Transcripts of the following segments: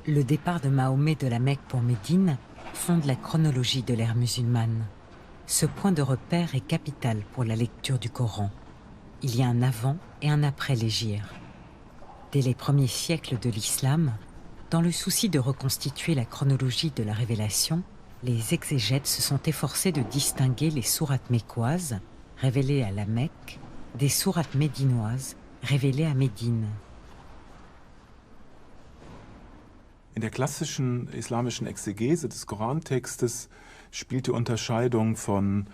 Le départ de Mahomet de la Mecque pour Médine fonde la chronologie de l'ère musulmane. Ce point de repère est capital pour la lecture du Coran. Il y a un avant et un après l'hégire. Dès les premiers siècles de l'islam, dans le souci de reconstituer la chronologie de la révélation, les exégètes se sont efforcés de distinguer les sourates mécoises, révélées à la Mecque, des sourates médinoises, révélées à Médine. In der klassischen islamischen Exegese des Korantextes spielt die Unterscheidung von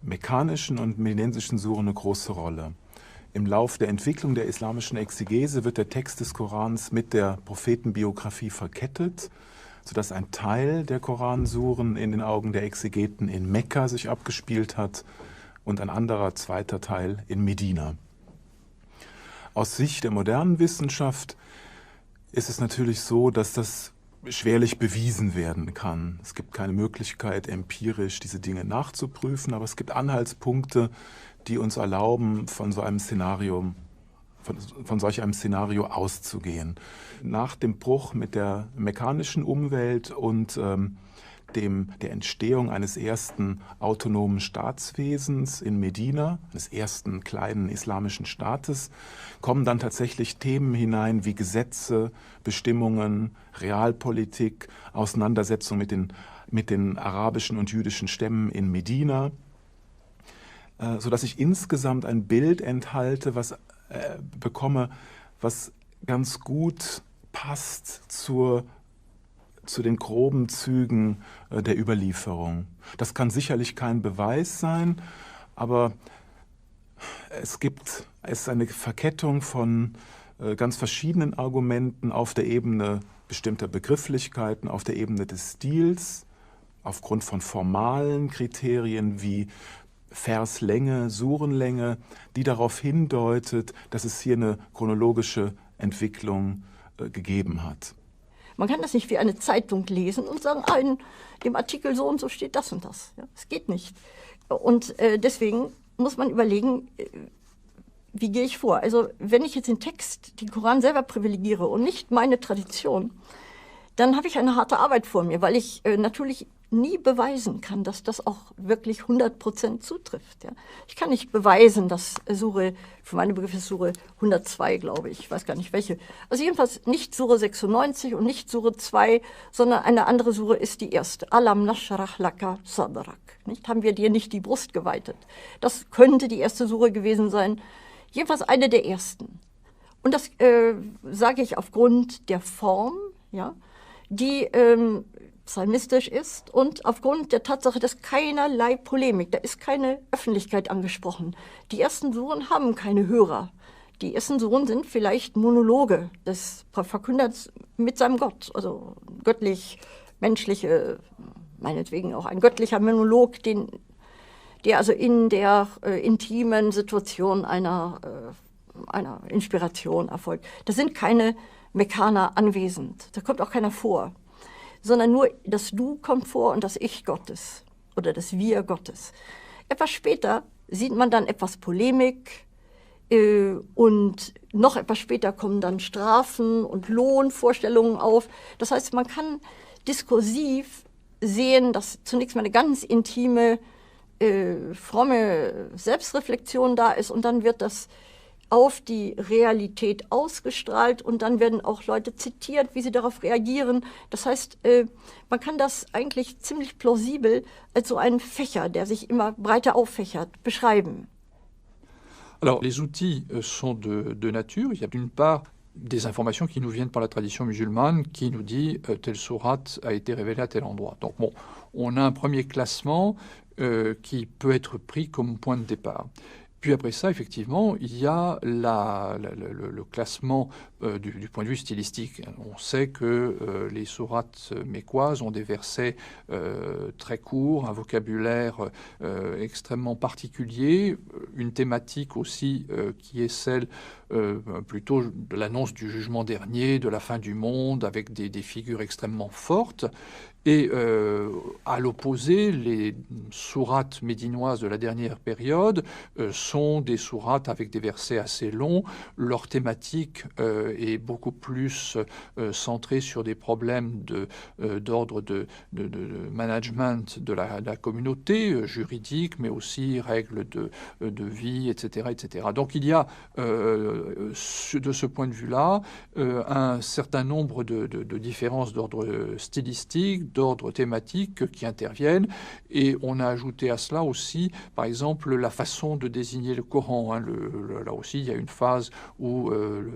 mekkanischen und medinensischen Suren eine große Rolle. Im Lauf der Entwicklung der islamischen Exegese wird der Text des Korans mit der Prophetenbiografie verkettet, sodass ein Teil der Koransuren in den Augen der Exegeten in Mekka sich abgespielt hat und ein anderer zweiter Teil in Medina. Aus Sicht der modernen Wissenschaft ist es natürlich so, dass das schwerlich bewiesen werden kann. Es gibt keine Möglichkeit, empirisch diese Dinge nachzuprüfen, aber es gibt Anhaltspunkte, die uns erlauben, von solch einem Szenario auszugehen. Nach dem Bruch mit der mekkanischen Umwelt und der Entstehung eines ersten autonomen Staatswesens in Medina, eines ersten kleinen islamischen Staates, kommen dann tatsächlich Themen hinein wie Gesetze, Bestimmungen, Realpolitik, Auseinandersetzung mit den arabischen und jüdischen Stämmen in Medina, sodass ich insgesamt ein Bild bekomme, was ganz gut passt zu den groben Zügen der Überlieferung. Das kann sicherlich kein Beweis sein, aber es ist eine Verkettung von ganz verschiedenen Argumenten auf der Ebene bestimmter Begrifflichkeiten, auf der Ebene des Stils, aufgrund von formalen Kriterien wie Verslänge, Surenlänge, die darauf hindeutet, dass es hier eine chronologische Entwicklung gegeben hat. Man kann das nicht wie eine Zeitung lesen und sagen, in dem Artikel so und so steht das und das. Ja, das geht nicht. Und deswegen muss man überlegen, wie gehe ich vor? Also wenn ich jetzt den Text, den Koran selber privilegiere und nicht meine Tradition, dann habe ich eine harte Arbeit vor mir, weil ich natürlich nie beweisen kann, dass das auch wirklich 100% zutrifft. Ja. Ich kann nicht beweisen, dass Sure, für meine Begriffe ist Sure 102, glaube ich weiß gar nicht welche. Also jedenfalls nicht Sure 96 und nicht Sure 2, sondern eine andere Sure ist die erste. Alam nashrah laka sadrak. Nicht? Haben wir dir nicht die Brust geweitet? Das könnte die erste Sure gewesen sein. Jedenfalls eine der ersten. Und das sage ich aufgrund der Form, ja, die psalmistisch ist und aufgrund der Tatsache, dass keinerlei Polemik, da ist keine Öffentlichkeit angesprochen. Die ersten Suren haben keine Hörer. Die ersten Suren sind vielleicht Monologe des Verkünders mit seinem Gott, also göttlich-menschliche, meinetwegen auch ein göttlicher Monolog, der also in der intimen Situation einer Inspiration erfolgt. Da sind keine Mekkaner anwesend, da kommt auch keiner vor, sondern nur das Du kommt vor und das Ich Gottes oder das Wir Gottes. Etwas später sieht man dann etwas Polemik und noch etwas später kommen dann Strafen und Lohnvorstellungen auf. Das heißt, man kann diskursiv sehen, dass zunächst mal eine ganz intime, fromme Selbstreflexion da ist und dann wird das auf die Realität ausgestrahlt und dann werden auch Leute zitiert, wie sie darauf reagieren. Das heißt, man kann das eigentlich ziemlich plausibel als so einen Fächer, der sich immer breiter auffächert, beschreiben. Alors, les outils sont de nature. Il y a d'une part des informations qui nous viennent par la tradition musulmane qui nous dit telle sourate a été révélée à tel endroit. Donc bon, on a un premier classement qui peut être pris comme point de départ. Puis après ça, effectivement, il y a le classement du point de vue stylistique. On sait que les sourates mécoises ont des versets très courts, un vocabulaire extrêmement particulier, une thématique aussi qui est celle plutôt de l'annonce du jugement dernier, de la fin du monde, avec des figures extrêmement fortes. Et à l'opposé, les sourates médinoises de la dernière période sont des sourates avec des versets assez longs. Leur thématique est beaucoup plus centrée sur des problèmes d'ordre de management de la communauté, juridique, mais aussi règles de vie, etc., etc. Donc il y a, de ce point de vue-là, un certain nombre de différences d'ordre stylistique, d'ordre thématique qui interviennent. Et on a ajouté à cela aussi, par exemple, la façon de désigner le Coran. Hein. Là aussi, il y a une phase où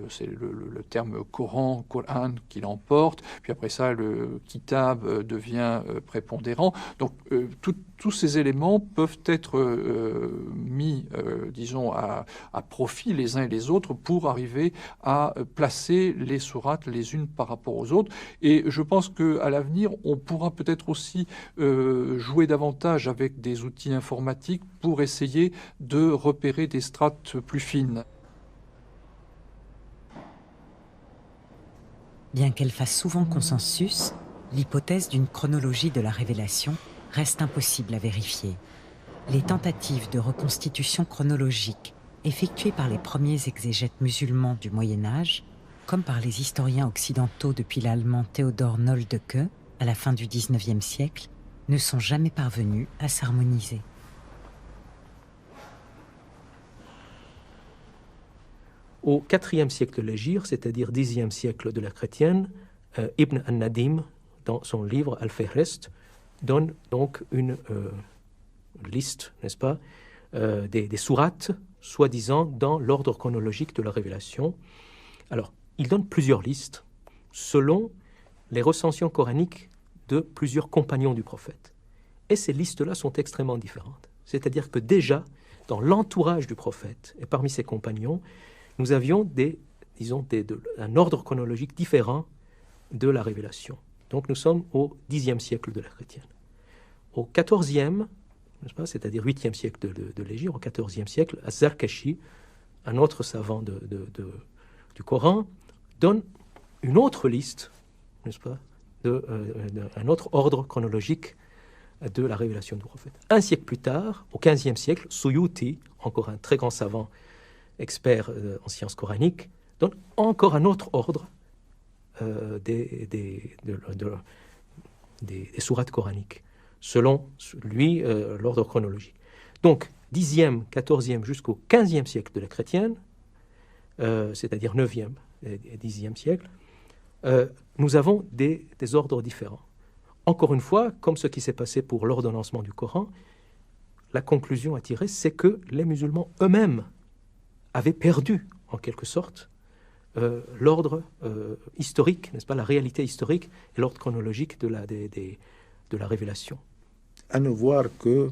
c'est le terme Coran, Coran qui l'emporte. Puis après ça, le kitab devient prépondérant. Donc tous ces éléments peuvent être mis, disons, à profit les uns et les autres pour arriver à placer les sourates les unes par rapport aux autres. Et je pense qu'à l'avenir, on pourra peut-être aussi jouer davantage avec des outils informatiques pour essayer de repérer des strates plus fines. Bien qu'elle fasse souvent consensus, l'hypothèse d'une chronologie de la révélation reste impossible à vérifier. Les tentatives de reconstitution chronologique effectuées par les premiers exégètes musulmans du Moyen-Âge, comme par les historiens occidentaux depuis l'allemand Theodor Noldeke à la fin du XIXe siècle, ne sont jamais parvenues à s'harmoniser. Au IVe siècle de l'Hégire, c'est-à-dire Xe siècle de la chrétienne, Ibn al-Nadim, dans son livre Al-Fihrist, donne donc une liste, n'est-ce pas, des sourates, soi-disant dans l'ordre chronologique de la révélation. Alors, il donne plusieurs listes selon les recensions coraniques de plusieurs compagnons du prophète. Et ces listes-là sont extrêmement différentes. C'est-à-dire que déjà, dans l'entourage du prophète et parmi ses compagnons, nous avions un ordre chronologique différent de la révélation. Donc nous sommes au Xe siècle de la chrétienne. Au XIVe, n'est-ce pas, c'est-à-dire 8e siècle de l'Hégire, au XIVe siècle, Az-Zarkashi, un autre savant du Coran, donne une autre liste, n'est-ce pas, un autre ordre chronologique de la révélation du prophète. Un siècle plus tard, au XVe siècle, Suyuti, encore un très grand savant expert en sciences coraniques, donne encore un autre ordre des sourates coraniques, selon lui l'ordre chronologique. Donc, 10e, 14e jusqu'au 15e siècle de la chrétienne, c'est-à-dire 9e et 10e siècle, nous avons des ordres différents. Encore une fois, comme ce qui s'est passé pour l'ordonnancement du Coran, la conclusion à tirer, c'est que les musulmans eux-mêmes avaient perdu, en quelque sorte, l'ordre historique, n'est-ce pas, la réalité historique et l'ordre chronologique de la révélation. À nous voir que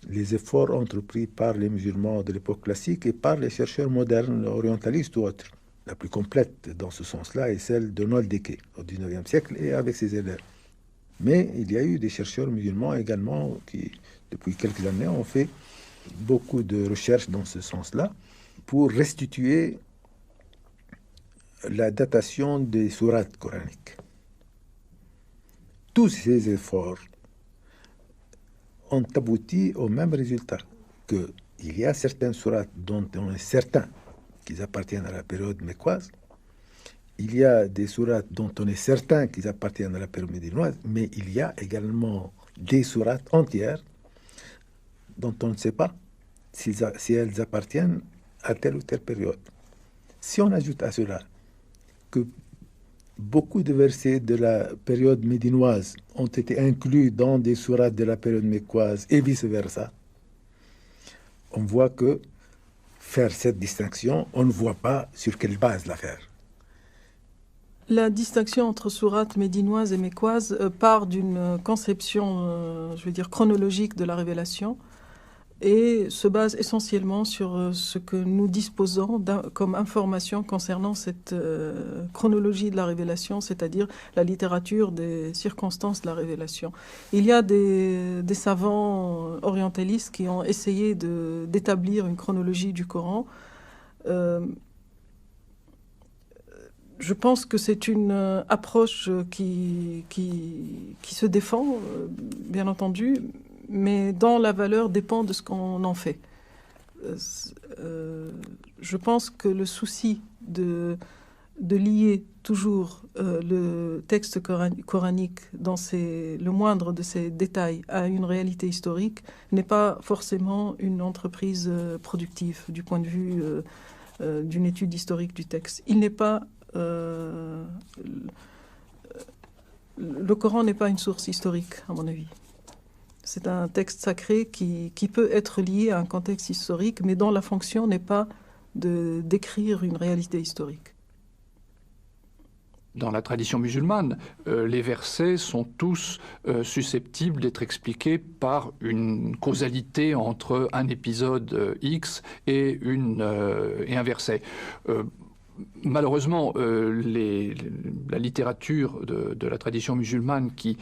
les efforts entrepris par les musulmans de l'époque classique et par les chercheurs modernes, orientalistes ou autres, la plus complète dans ce sens-là est celle de Noldeke au XIXe siècle et avec ses élèves. Mais il y a eu des chercheurs musulmans également qui, depuis quelques années, ont fait beaucoup de recherches dans ce sens-là pour restituer la datation des sourates coraniques. Tous ces efforts ont abouti au même résultat, qu'il y a certaines sourates dont on est certain qu'ils appartiennent à la période mécoise, il y a des sourates dont on est certain qu'ils appartiennent à la période médinoise, mais il y a également des sourates entières dont on ne sait pas si elles appartiennent à telle ou telle période. Si on ajoute à cela que beaucoup de versets de la période médinoise ont été inclus dans des sourates de la période mécoise et vice-versa, on voit que faire cette distinction, on ne voit pas sur quelle base la faire. La distinction entre sourates médinoises et mécoises part d'une conception, chronologique de la révélation et se base essentiellement sur ce que nous disposons comme information concernant cette chronologie de la révélation, c'est-à-dire la littérature des circonstances de la révélation. Il y a des savants orientalistes qui ont essayé d'établir une chronologie du Coran. Je pense que c'est une approche qui se défend, bien entendu, mais dont la valeur dépend de ce qu'on en fait. Je pense que le souci de lier toujours le texte coranique dans le moindre de ses détails à une réalité historique n'est pas forcément une entreprise productive du point de vue d'une étude historique du texte. Il n'est pas... le Coran n'est pas une source historique, à mon avis. C'est un texte sacré qui peut être lié à un contexte historique, mais dont la fonction n'est pas de décrire une réalité historique. Dans la tradition musulmane, les versets sont tous susceptibles d'être expliqués par une causalité entre un épisode X et un verset. Malheureusement, la littérature de la tradition musulmane qui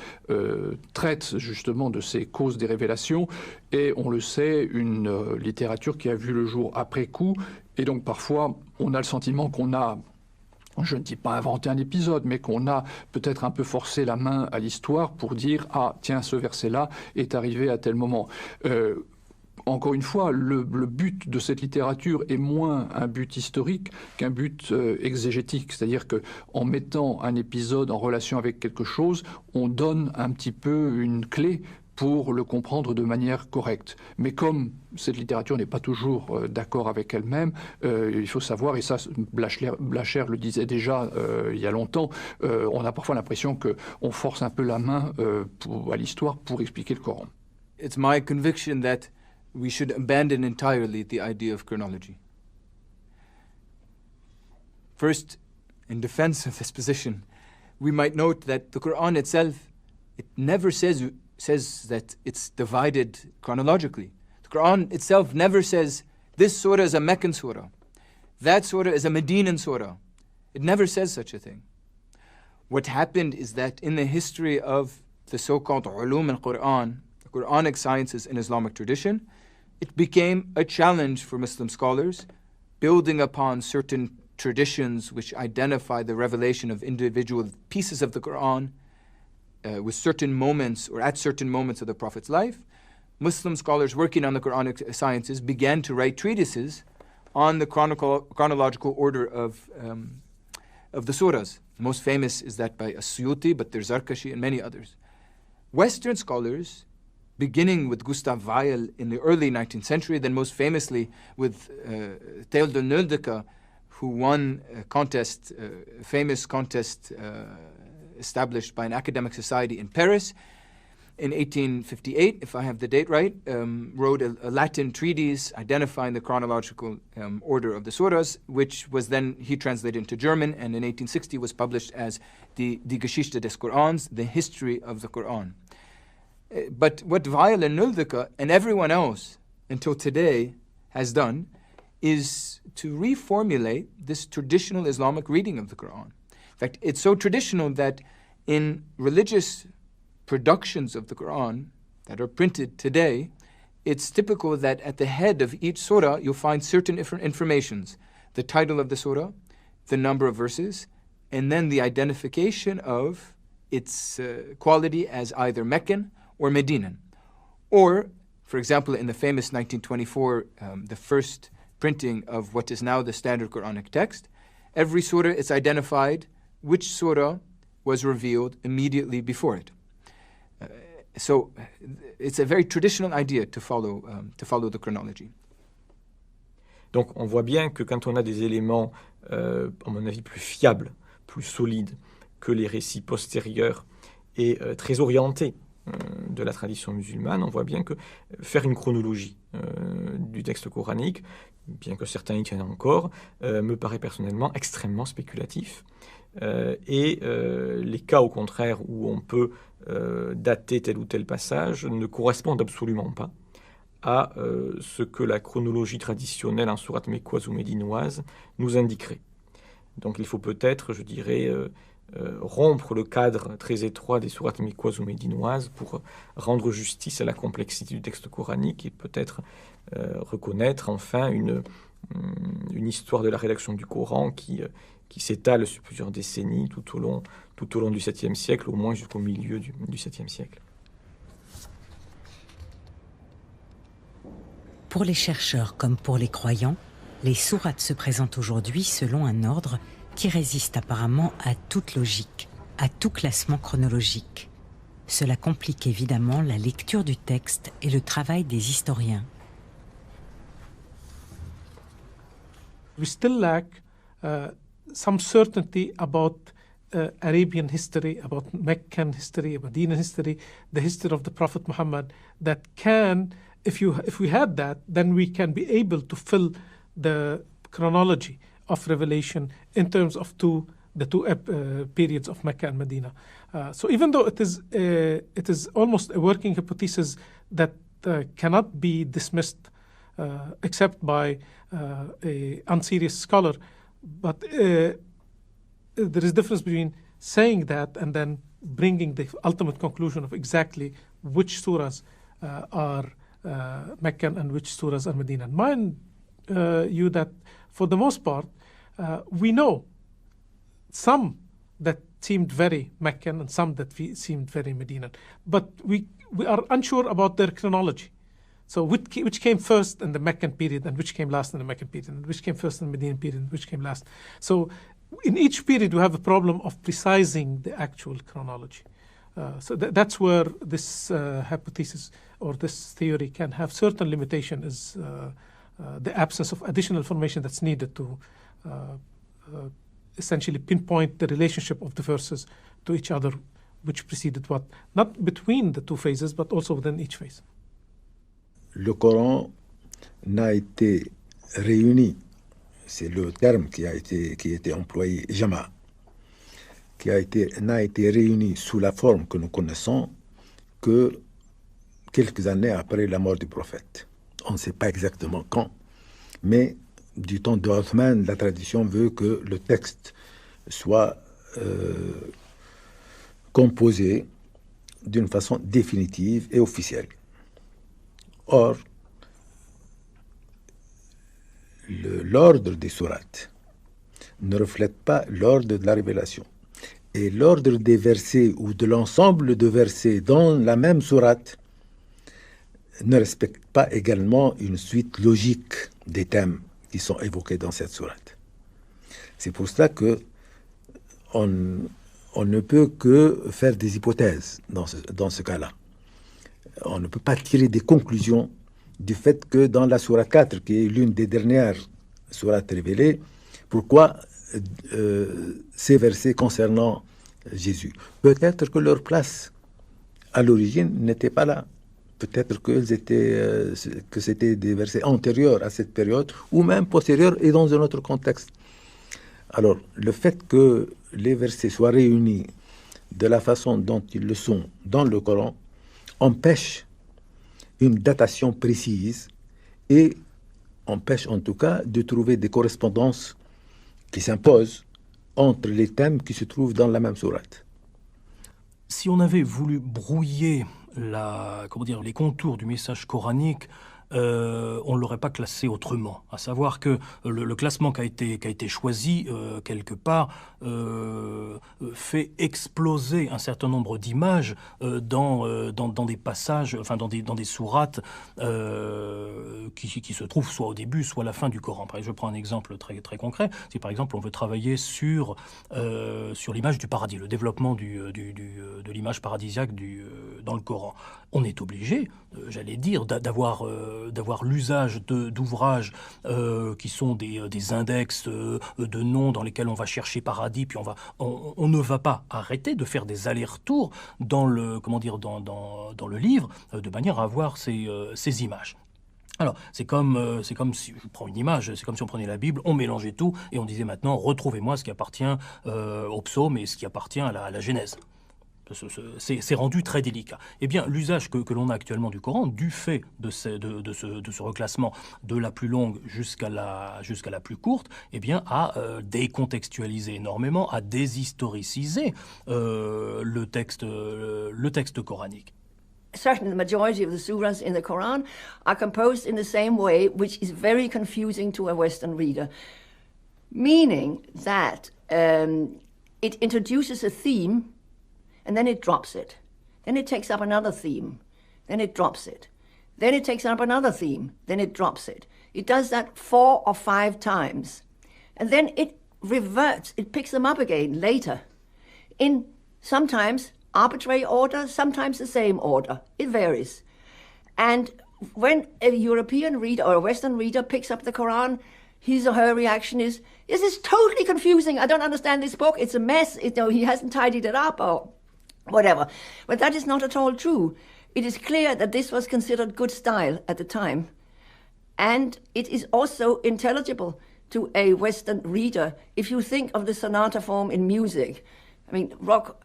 traite justement de ces causes des révélations est, on le sait, une littérature qui a vu le jour après coup, et donc parfois on a le sentiment qu'on a, je ne dis pas inventé un épisode, mais qu'on a peut-être un peu forcé la main à l'histoire pour dire « Ah, tiens, ce verset-là est arrivé à tel moment ». Encore une fois, le but de cette littérature est moins un but historique qu'un but exégétique. C'est-à-dire qu'en mettant un épisode en relation avec quelque chose, on donne un petit peu une clé pour le comprendre de manière correcte. Mais comme cette littérature n'est pas toujours d'accord avec elle-même, il faut savoir, et ça Blacher le disait déjà il y a longtemps, on a parfois l'impression qu'on force un peu la main à l'histoire pour expliquer le Coran. It's my conviction that we should abandon entirely the idea of chronology. First, in defense of this position, we might note that the Quran itself, it never says that it's divided chronologically. The Quran itself never says, this surah is a Meccan surah, that surah is a Medinan surah. It never says such a thing. What happened is that in the history of the so-called ulum al-Quran, the Quranic sciences in Islamic tradition, it became a challenge for Muslim scholars, building upon certain traditions which identify the revelation of individual pieces of the Quran with certain moments or at certain moments of the Prophet's life. Muslim scholars working on the Quranic sciences began to write treatises on the chronological order of the surahs. The most famous is that by As-Suyuti, but there's Zarkashi and many others. Western scholars, beginning with Gustav Weil in the early 19th century, then most famously with Theodor Nöldeke, who won a famous contest established by an academic society in Paris in 1858, if I have the date right, wrote a Latin treatise identifying the chronological order of the surahs, which was then he translated into German, and in 1860 was published as Die Geschichte des Korans, the history of the Quran. But what Weil and Nöldeke and everyone else until today has done is to reformulate this traditional Islamic reading of the Quran. In fact, it's so traditional that in religious productions of the Quran that are printed today, it's typical that at the head of each surah you'll find certain different informations. The title of the surah, the number of verses, and then the identification of its quality as either Meccan or Medinan. Or, for example, in the famous 1924, the first printing of what is now the standard Quranic text, every surah is identified which surah was revealed immediately before it. So it's a very traditional idea to follow the chronology. Donc on voit bien que quand on a des éléments, à mon avis, plus fiables, plus solides que les récits postérieurs et très orientés de la tradition musulmane, on voit bien que faire une chronologie du texte coranique, bien que certains y tiennent encore, me paraît personnellement extrêmement spéculatif. Et les cas, au contraire, où on peut dater tel ou tel passage ne correspondent absolument pas à ce que la chronologie traditionnelle en sourate mécoise ou médinoise nous indiquerait. Donc il faut peut-être, je dirais, rompre le cadre très étroit des sourates mécoises ou médinoises pour rendre justice à la complexité du texte coranique et peut-être reconnaître enfin une histoire de la rédaction du Coran qui qui s'étale sur plusieurs décennies tout au long du 7e siècle, au moins jusqu'au milieu du 7e siècle. Pour les chercheurs comme pour les croyants, les sourates se présentent aujourd'hui selon un ordre qui résiste apparemment à toute logique, à tout classement chronologique. Cela complique évidemment la lecture du texte et le travail des historiens. We still lack some certainty about Arabian history, about Meccan history, Medina history, the history of the Prophet Muhammad, that can, if we had that, then we can be able to fill the chronology of revelation in terms of the two periods of Mecca and Medina. So even though it is almost a working hypothesis that cannot be dismissed except by a unserious scholar, but there is difference between saying that and then bringing the ultimate conclusion of exactly which surahs are Meccan and which surahs are Medinan. Mind you that for the most part, we know some that seemed very Meccan and some that seemed very Medinan. But we are unsure about their chronology. So which came first in the Meccan period and which came last in the Meccan period, and which came first in the Medinan period and which came last. So in each period we have a problem of precising the actual chronology. So that's where this hypothesis or this theory can have certain limitation, is the absence of additional information that's needed to essentially pinpoint the relationship of the verses to each other, which preceded what, not between the two phases, but also within each phase. Le Coran n'a été réuni, c'est le terme qui a été employé, jama, n'a été réuni sous la forme que nous connaissons que quelques années après la mort du prophète. On ne sait pas exactement quand, mais du temps de Othman, la tradition veut que le texte soit composé d'une façon définitive et officielle. Or, l'ordre des sourates ne reflète pas l'ordre de la révélation. Et l'ordre des versets ou de l'ensemble de versets dans la même sourate ne respecte pas également une suite logique des thèmes qui sont évoqués dans cette sourate. C'est pour cela que on ne peut que faire des hypothèses dans ce cas-là. On ne peut pas tirer des conclusions du fait que dans la sourate 4, qui est l'une des dernières sourates révélées, pourquoi ces versets concernant Jésus. Peut-être que leur place à l'origine n'était pas là. Peut-être que c'était des versets antérieurs à cette période, ou même postérieurs et dans un autre contexte. Alors, le fait que les versets soient réunis de la façon dont ils le sont dans le Coran empêche une datation précise et empêche en tout cas de trouver des correspondances qui s'imposent entre les thèmes qui se trouvent dans la même sourate. Si on avait voulu brouiller les contours du message coranique, on ne l'aurait pas classé autrement. À savoir que le classement qui a été choisi, quelque part, fait exploser un certain nombre d'images dans des passages, enfin dans des sourates qui se trouvent soit au début, soit à la fin du Coran. Par exemple, je prends un exemple très, très concret. Si par exemple on veut travailler sur l'image du paradis, le développement de l'image paradisiaque dans le Coran, on est obligé, j'allais dire, d'avoir l'usage d'ouvrages qui sont des index de noms dans lesquels on va chercher paradis, puis on ne va pas arrêter de faire des allers-retours dans le livre de manière à avoir ces images. Alors, c'est comme si je prends une image, c'est comme si on prenait la Bible, on mélangeait tout et on disait maintenant retrouvez-moi ce qui appartient au psaume et ce qui appartient à la Genèse. C'est rendu très délicat. Eh bien, l'usage que l'on a actuellement du Coran, du fait de ce reclassement de la plus longue jusqu'à la plus courte, eh bien, a décontextualisé énormément, a déshistoricité le texte coranique. Certainly, the majority of the surahs in the Quran are composed in the same way, which is very confusing to a Western reader. Meaning that it introduces a theme, and then it drops it. Then it takes up another theme, then it drops it. Then it takes up another theme, then it drops it. It does that 4 or 5 times. And then it reverts, it picks them up again later. In sometimes arbitrary order, sometimes the same order. It varies. And when a European reader or a Western reader picks up the Quran, his or her reaction is, this is totally confusing. I don't understand this book. It's a mess. He hasn't tidied it up or whatever. But that is not at all true. It is clear that this was considered good style at the time. And it is also intelligible to a Western reader. If you think of the sonata form in music, I mean, rock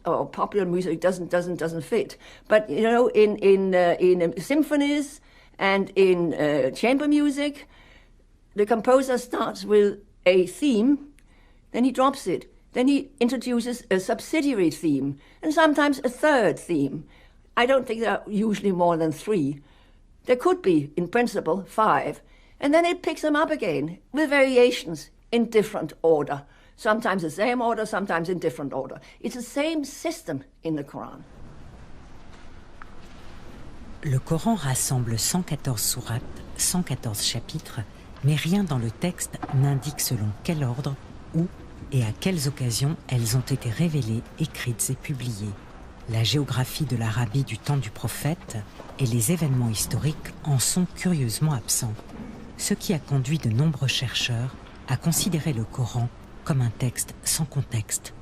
or popular music doesn't fit. But you know, in symphonies and in chamber music, the composer starts with a theme, then he drops it, then he introduces a subsidiary theme, and sometimes a third theme. I don't think there are usually more than 3. There could be, in principle, 5. And then it picks them up again with variations in different order. Sometimes the same order, sometimes in different order. It's the same system in the Quran. Le Coran rassemble 114 sourates, 114 chapitres, mais rien dans le texte n'indique selon quel ordre, où et à quelles occasions elles ont été révélées, écrites et publiées. La géographie de l'Arabie du temps du prophète et les événements historiques en sont curieusement absents, ce qui a conduit de nombreux chercheurs à considérer le Coran comme un texte sans contexte.